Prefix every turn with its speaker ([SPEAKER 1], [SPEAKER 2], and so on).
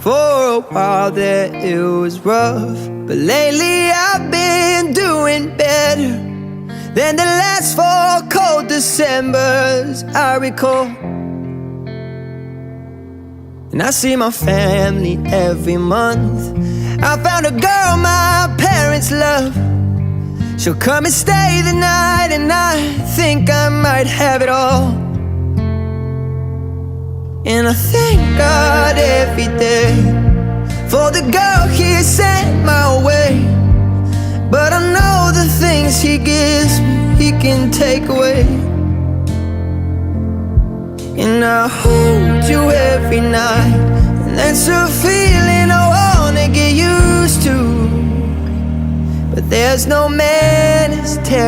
[SPEAKER 1] For a while there it was rough, but lately I've been doing better than the last 4 cold Decembers I recall. And I see my family every month. I found a girl my parents love. She'll come and stay the night, and I think I might have it all. And I thank God every day for the girl He sent my way. But I know the things He gives me, He can take away. And I hold you every night, and that's a feeling I wanna get used to. But there's no man as terrible